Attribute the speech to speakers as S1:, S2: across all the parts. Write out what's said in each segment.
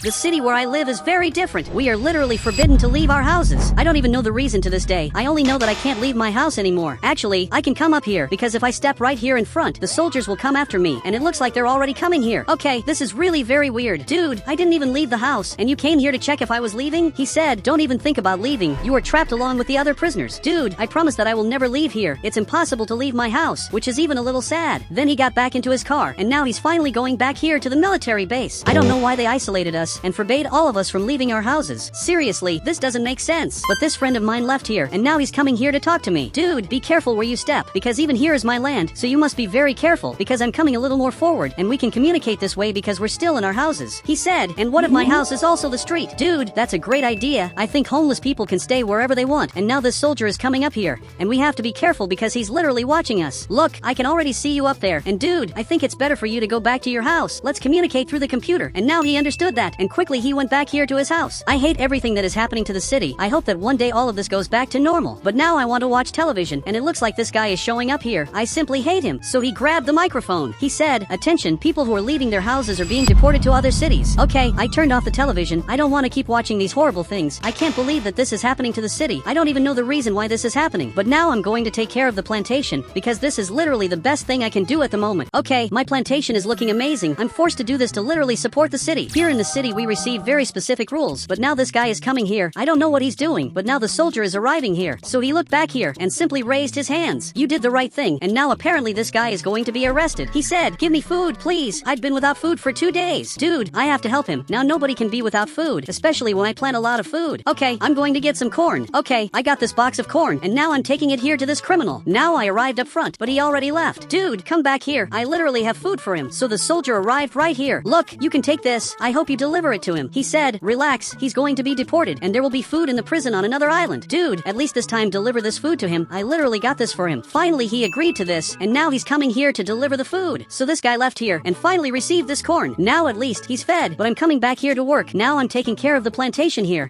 S1: The city where I live is very different. We are literally forbidden to leave our houses. I don't even know the reason to this day. I only know that I can't leave my house anymore. Actually, I can come up here because if I step right here in front, the soldiers will come after me, and it looks like they're already coming here. Okay, this is really very weird. Dude, I didn't even leave the house, and you came here to check if I was leaving? He said, don't even think about leaving. You are trapped along with the other prisoners. Dude, I promise that I will never leave here. It's impossible to leave my house, which is even a little sad. Then he got back into his car, and now he's finally going back here to the military base. I don't know why they isolated us and forbade all of us from leaving our houses. Seriously, this doesn't make sense. But this friend of mine left here, and now he's coming here to talk to me. Dude, be careful where you step, because even here is my land, so you must be very careful, because I'm coming a little more forward, and we can communicate this way because we're still in our houses. He said, and what if my house is also the street? Dude, that's a great idea. I think homeless people can stay wherever they want, and now this soldier is coming up here, and we have to be careful because he's literally watching us. Look, I can already see you up there, and dude, I think it's better for you to go back to your house. Let's communicate through the computer. And now he understood that, and quickly he went back here to his house. I hate everything that is happening to the city. I hope that one day all of this goes back to normal. But now I want to watch television, and it looks like this guy is showing up here. I simply hate him. So he grabbed the microphone. He said, attention, people who are leaving their houses are being deported to other cities. Okay, I turned off the television. I don't want to keep watching these horrible things. I can't believe that this is happening to the city. I don't even know the reason why this is happening. But now I'm going to take care of the plantation, because this is literally the best thing I can do at the moment. Okay, my plantation is looking amazing. I'm forced to do this to literally support the city. Here in the city we receive very specific rules, but now this guy is coming here. I don't know what he's doing, but now the soldier is arriving here. So he looked back here and simply raised his hands. You did the right thing, and now apparently this guy is going to be arrested. He said, give me food, please. I've been without food for 2 days. Dude, I have to help him. Now nobody can be without food, especially when I plant a lot of food. Okay, I'm going to get some corn. Okay, I got this box of corn, and now I'm taking it here to this criminal. Now I arrived up front, but he already left. Dude, come back here. I literally have food for him. So the soldier arrived right here. Look, you can take this. I hope you deliver it to him. He said, relax, he's going to be deported, and there will be food in the prison on another island. Dude, at least this time deliver this food to him. I literally got this for him. Finally, he agreed to this, and now he's coming here to deliver the food. So this guy left here and finally received this corn. Now at least he's fed, but I'm coming back here to work. Now I'm taking care of the plantation here.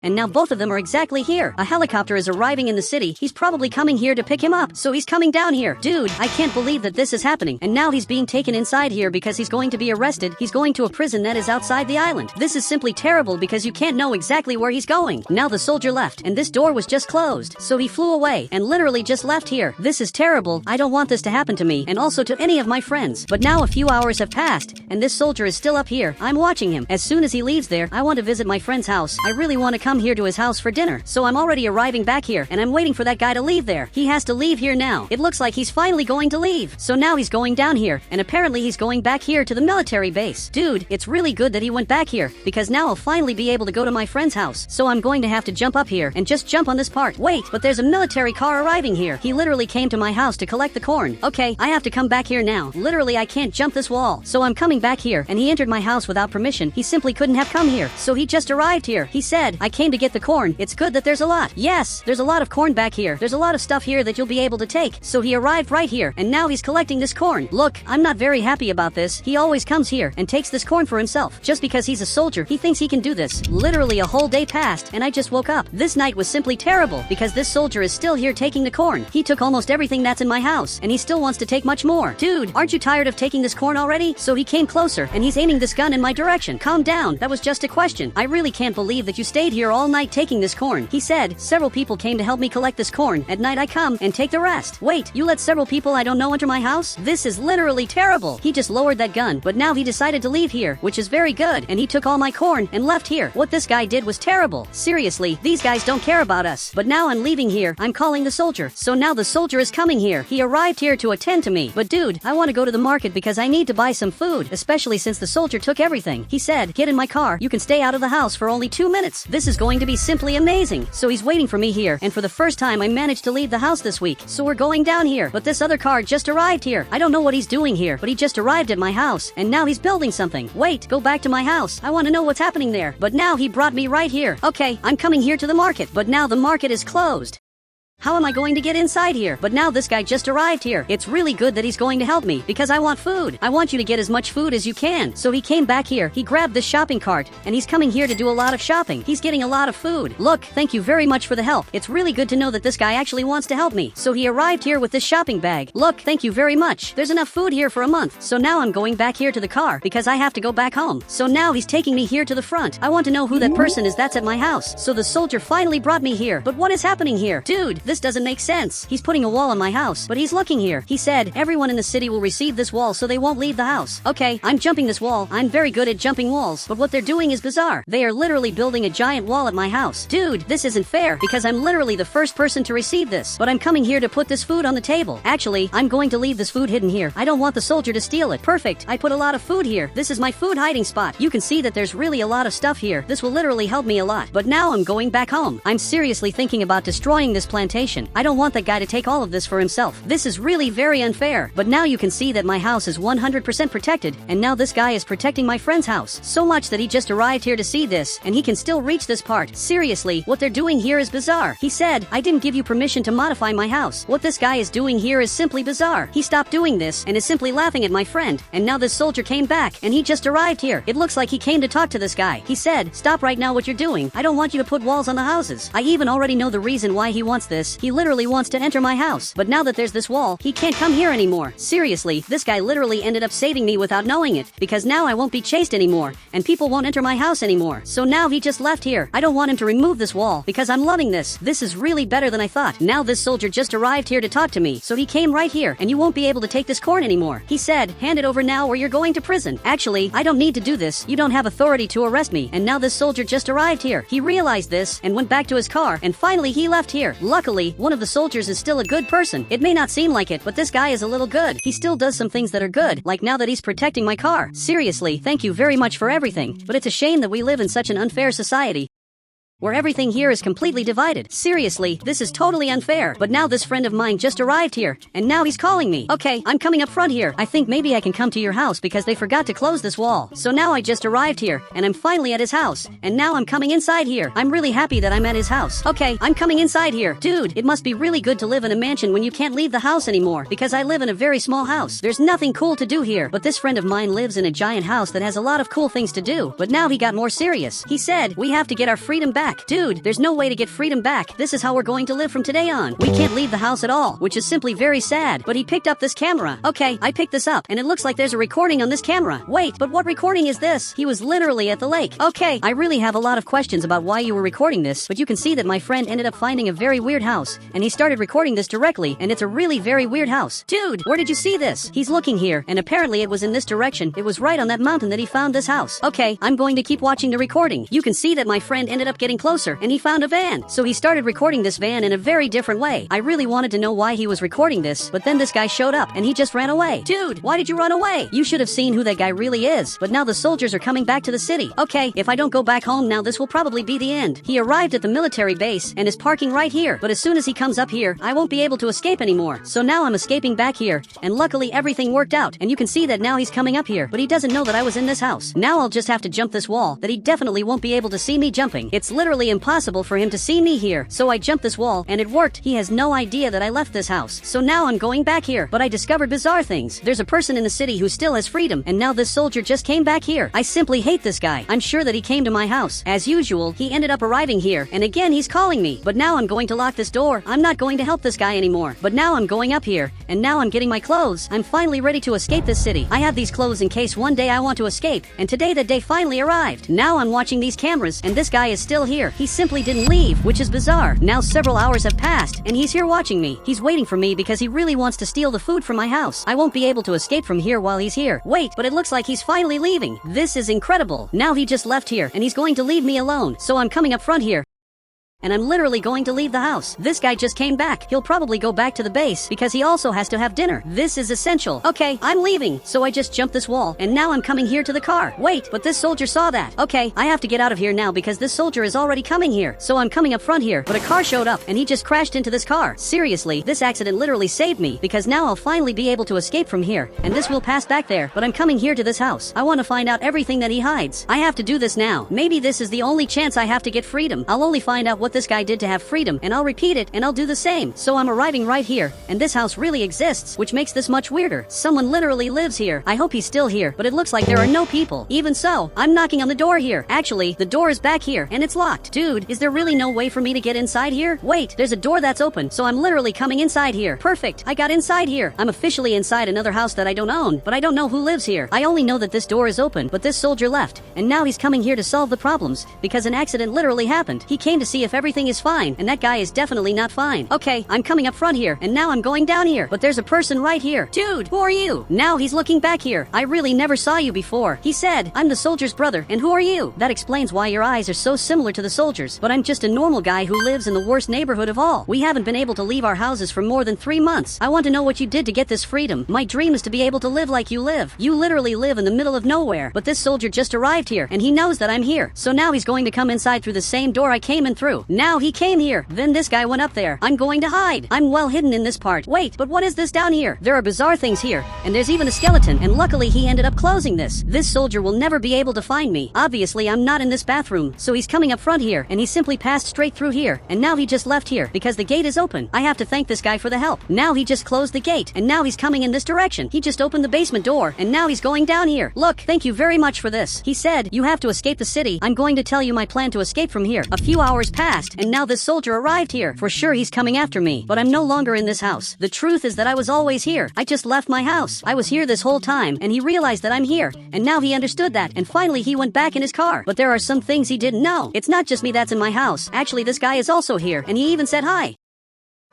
S1: And now both of them are exactly here. A helicopter is arriving in the city. He's probably coming here to pick him up. So he's coming down here. Dude, I can't believe that this is happening. And now he's being taken inside here because he's going to be arrested. He's going to a prison that is outside the island. This is simply terrible because you can't know exactly where he's going. Now the soldier left, and this door was just closed. So he flew away and literally just left here. This is terrible. I don't want this to happen to me and also to any of my friends. But now a few hours have passed, and this soldier is still up here. I'm watching him. As soon as he leaves there, I want to visit my friend's house. I really want to come here to his house for dinner. So I'm already arriving back here, and I'm waiting for that guy to leave there. He has to leave here now. It looks like he's finally going to leave. So now he's going down here, and apparently he's going back here to the military base. Dude, it's really good that he went back here, because now I'll finally be able to go to my friend's house. So I'm going to have to jump up here and just jump on this part. Wait, but there's a military car arriving here. He literally came to my house to collect the corn. Okay, I have to come back here now. Literally, I can't jump this wall. So I'm coming back here, and he entered my house without permission. He simply couldn't have come here. So he just arrived here. He said, I came to get the corn. It's good that there's a lot. Yes, there's a lot of corn back here. There's a lot of stuff here that you'll be able to take. So he arrived right here, and now he's collecting this corn. Look, I'm not very happy about this. He always comes here and takes this corn for himself. Just because he's a soldier, he thinks he can do this. Literally a whole day passed, and I just woke up. This night was simply terrible, because this soldier is still here taking the corn. He took almost everything that's in my house, and he still wants to take much more. Dude, aren't you tired of taking this corn already? So he came closer, and he's aiming this gun in my direction. Calm down, that was just a question. I really can't believe that you stayed here all night taking this corn. He said, several people came to help me collect this corn. At night I come and take the rest. Wait, you let several people I don't know enter my house? This is literally terrible. He just lowered that gun, but now he decided to leave here, which is very good, and he took all my corn and left here. What this guy did was terrible. Seriously, these guys don't care about us. But now I'm leaving here. I'm calling the soldier. So now the soldier is coming here. He arrived here to attend to me. But dude, I want to go to the market because I need to buy some food, especially since the soldier took everything. He said, get in my car. You can stay out of the house for only 2 minutes. This is going to be simply amazing. So he's waiting for me here, and for the first time I managed to leave the house this week. So we're going down here, but this other car just arrived here. I don't know what he's doing here, but he just arrived at my house, and now he's building something. Wait, go back to my house. I want to know what's happening there. But now he brought me right here. Okay, I'm coming here to the market, but now the market is closed. How am I going to get inside here? But now this guy just arrived here. It's really good that he's going to help me because I want food. I want you to get as much food as you can. So he came back here. He grabbed this shopping cart and he's coming here to do a lot of shopping. He's getting a lot of food. Look, thank you very much for the help. It's really good to know that this guy actually wants to help me. So he arrived here with this shopping bag. Look, thank you very much. There's enough food here for a month. So now I'm going back here to the car because I have to go back home. So now he's taking me here to the front. I want to know who that person is that's at my house. So the soldier finally brought me here. But what is happening here? Dude, this doesn't make sense. He's putting a wall on my house, but he's looking here. He said, everyone in the city will receive this wall so they won't leave the house. Okay, I'm jumping this wall. I'm very good at jumping walls, but what they're doing is bizarre. They are literally building a giant wall at my house. Dude, this isn't fair because I'm literally the first person to receive this, but I'm coming here to put this food on the table. Actually, I'm going to leave this food hidden here. I don't want the soldier to steal it. Perfect. I put a lot of food here. This is my food hiding spot. You can see that there's really a lot of stuff here. This will literally help me a lot. But now I'm going back home. I'm seriously thinking about destroying this plantation. I don't want that guy to take all of this for himself. This is really very unfair. But now you can see that my house is 100% protected, and now this guy is protecting my friend's house. So much that he just arrived here to see this, and he can still reach this part. Seriously, what they're doing here is bizarre. He said, I didn't give you permission to modify my house. What this guy is doing here is simply bizarre. He stopped doing this and is simply laughing at my friend. And now this soldier came back, and he just arrived here. It looks like he came to talk to this guy. He said, stop right now what you're doing. I don't want you to put walls on the houses. I even already know the reason why he wants this. He literally wants to enter my house. But now that there's this wall, he can't come here anymore. Seriously, this guy literally ended up saving me without knowing it, because now I won't be chased anymore, and people won't enter my house anymore. So now he just left here. I don't want him to remove this wall, because I'm loving this. This is really better than I thought. Now this soldier just arrived here to talk to me, so he came right here, and you won't be able to take this corn anymore. He said, hand it over now or you're going to prison. Actually, I don't need to do this. You don't have authority to arrest me. And now this soldier just arrived here. He realized this, and went back to his car, and finally he left here. Luckily, one of the soldiers is still a good person. It may not seem like it, but this guy is a little good. He still does some things that are good, like now that he's protecting my car. Seriously, thank you very much for everything. But it's a shame that we live in such an unfair society, where everything here is completely divided. Seriously, this is totally unfair. But now this friend of mine just arrived here, and now he's calling me. Okay, I'm coming up front here. I think maybe I can come to your house because they forgot to close this wall. So now I just arrived here, and I'm finally at his house. And now I'm coming inside here. I'm really happy that I'm at his house. Okay, I'm coming inside here. Dude, it must be really good to live in a mansion when you can't leave the house anymore, because I live in a very small house. There's nothing cool to do here. But this friend of mine lives in a giant house that has a lot of cool things to do. But now he got more serious. He said, we have to get our freedom back. Dude, there's no way to get freedom back. This is how we're going to live from today on. We can't leave the house at all, which is simply very sad. But he picked up this camera. Okay, I picked this up, and it looks like there's a recording on this camera. Wait, but what recording is this? He was literally at the lake. Okay, I really have a lot of questions about why you were recording this, but you can see that my friend ended up finding a very weird house, and he started recording this directly, and it's a really very weird house. Dude, where did you see this? He's looking here, and apparently it was in this direction. It was right on that mountain that he found this house. Okay, I'm going to keep watching the recording. You can see that my friend ended up getting closer, and he found a van. So he started recording this van in a very different way. I really wanted to know why he was recording this, but then this guy showed up and he just ran away. Dude, why did you run away? You should have seen who that guy really is. But now the soldiers are coming back to the city. Okay, if I don't go back home now, this will probably be the end. He arrived at the military base and is parking right here. But as soon as he comes up here, I won't be able to escape anymore. So now I'm escaping back here, and luckily everything worked out. And you can see that now he's coming up here, but he doesn't know that I was in this house. Now I'll just have to jump this wall that he definitely won't be able to see me jumping. It's literally impossible for him to see me here. So I jumped this wall, and it worked. He has no idea that I left this house. So now I'm going back here, but I discovered bizarre things. There's a person in the city who still has freedom, and now this soldier just came back here. I simply hate this guy. I'm sure that he came to my house. As usual, he ended up arriving here, and again he's calling me. But now I'm going to lock this door. I'm not going to help this guy anymore. But now I'm going up here, and now I'm getting my clothes. I'm finally ready to escape this city. I have these clothes in case one day I want to escape, and today the day finally arrived. Now I'm watching these cameras, and this guy is still here. He simply didn't leave, which is bizarre. Now several hours have passed, and he's here watching me. He's waiting for me because he really wants to steal the food from my house. I won't be able to escape from here while he's here. Wait, but it looks like he's finally leaving. This is incredible. Now he just left here, and he's going to leave me alone. So I'm coming up front here, and I'm literally going to leave the house. This guy just came back. He'll probably go back to the base because he also has to have dinner. This is essential. Okay, I'm leaving. So I just jumped this wall, and now I'm coming here to the car. Wait, but this soldier saw that. Okay, I have to get out of here now because this soldier is already coming here. So I'm coming up front here, but a car showed up, and he just crashed into this car. Seriously, this accident literally saved me because now I'll finally be able to escape from here, and this will pass back there. But I'm coming here to this house. I want to find out everything that he hides. I have to do this now. Maybe this is the only chance I have to get freedom. I'll only find out what what this guy did to have freedom, and I'll repeat it, and I'll do the same. So I'm arriving right here, and this house really exists, which makes this much weirder. Someone literally lives here. I hope he's still here, but it looks like there are no people. Even so, I'm knocking on the door here. Actually, the door is back here, and it's locked. Dude, is there really no way for me to get inside here? Wait, there's a door that's open, so I'm literally coming inside here. Perfect, I got inside here. I'm officially inside another house that I don't own, but I don't know who lives here. I only know that this door is open, but this soldier left, and now he's coming here to solve the problems, because an accident literally happened. He came to see if everything is fine, and that guy is definitely not fine. Okay, I'm coming up front here, and now I'm going down here, but there's a person right here. Dude, who are you? Now he's looking back here. I really never saw you before. He said, I'm the soldier's brother, and who are you? That explains why your eyes are so similar to the soldiers, but I'm just a normal guy who lives in the worst neighborhood of all. We haven't been able to leave our houses for more than 3 months. I want to know what you did to get this freedom. My dream is to be able to live like you live. You literally live in the middle of nowhere, but this soldier just arrived here, and he knows that I'm here. So now he's going to come inside through the same door I came in through. Now he came here. Then this guy went up there. I'm going to hide. I'm well hidden in this part. Wait, but what is this down here? There are bizarre things here, and there's even a skeleton, and luckily he ended up closing this. This soldier will never be able to find me. Obviously, I'm not in this bathroom, so he's coming up front here, and he simply passed straight through here, and now he just left here, because the gate is open. I have to thank this guy for the help. Now he just closed the gate, and now he's coming in this direction. He just opened the basement door, and now he's going down here. Look, thank you very much for this. He said, you have to escape the city. I'm going to tell you my plan to escape from here. A few hours passed, and now this soldier arrived here. For sure he's coming after me, but I'm no longer in this house. The truth is that I was always here. I just left my house. I was here this whole time, and he realized that I'm here, and now he understood that, and finally he went back in his car. But there are some things he didn't know. It's not just me that's in my house. Actually, this guy is also here, and he even said hi.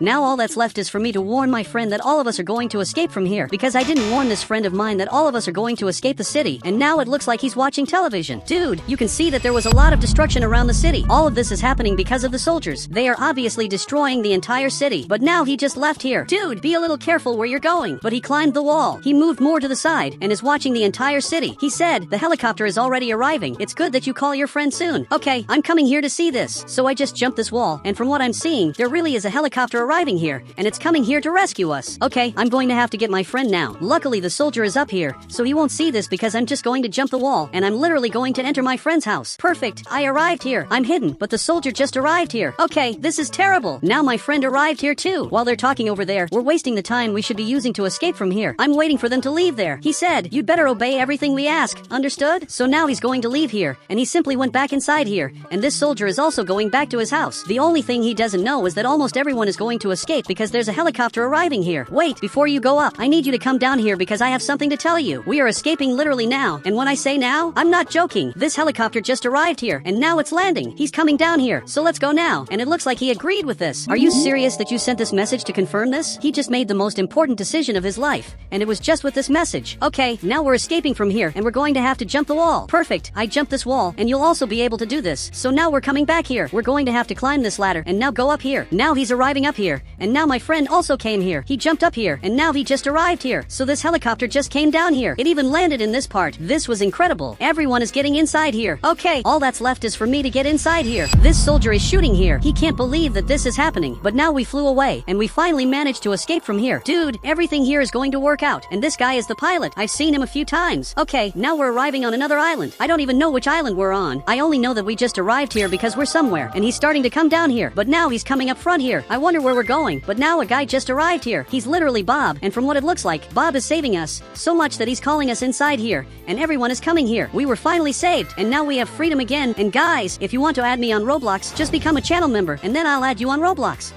S1: Now all that's left is for me to warn my friend that all of us are going to escape from here, because I didn't warn this friend of mine that all of us are going to escape the city, and now it looks like he's watching television. Dude, you can see that there was a lot of destruction around the city. All of this is happening because of the soldiers. They are obviously destroying the entire city, but now he just left here. Dude, be a little careful where you're going. But he climbed the wall. He moved more to the side and is watching the entire city. He said, the helicopter is already arriving. It's good that you call your friend soon. Okay, I'm coming here to see this. So I just jumped this wall, and from what I'm seeing, there really is a helicopter arriving here, and it's coming here to rescue us. Okay, I'm going to have to get my friend now. Luckily, the soldier is up here, so he won't see this because I'm just going to jump the wall, and I'm literally going to enter my friend's house. Perfect, I arrived here. I'm hidden, but the soldier just arrived here. Okay, this is terrible. Now my friend arrived here too. While they're talking over there, we're wasting the time we should be using to escape from here. I'm waiting for them to leave there. He said, you'd better obey everything we ask. Understood? So now he's going to leave here, and he simply went back inside here, and this soldier is also going back to his house. The only thing he doesn't know is that almost everyone is going to escape because there's a helicopter arriving here. Wait, before you go up, I need you to come down here because I have something to tell you. We are escaping literally now, and when I say now, I'm not joking. This helicopter just arrived here, and now it's landing. He's coming down here, so let's go now. And it looks like he agreed with this. Are you serious that you sent this message to confirm this? He just made the most important decision of his life, and it was just with this message. Okay, now we're escaping from here, and we're going to have to jump the wall. Perfect, I jumped this wall, and you'll also be able to do this. So now we're coming back here. We're going to have to climb this ladder, and now go up here. Now he's arriving up here, and now my friend also came here. He jumped up here, and now he just arrived here. So this helicopter just came down here. It even landed in this part. This was incredible. Everyone is getting inside here. Okay, all that's left is for me to get inside here. This soldier is shooting here. He can't believe that this is happening. But now we flew away, and we finally managed to escape from here. Dude, everything here is going to work out, and this guy is the pilot. I've seen him a few times. Okay, now we're arriving on another island. I don't even know which island we're on. I only know that we just arrived here because we're somewhere, and he's starting to come down here. But now he's coming up front here. I wonder where we're going. But now a guy just arrived here. He's literally Bob, and from what it looks like, Bob is saving us. So much that he's calling us inside here, and everyone is coming here. We were finally saved, and now we have freedom again. And guys, if you want to add me on Roblox, just become a channel member, and then I'll add you on Roblox.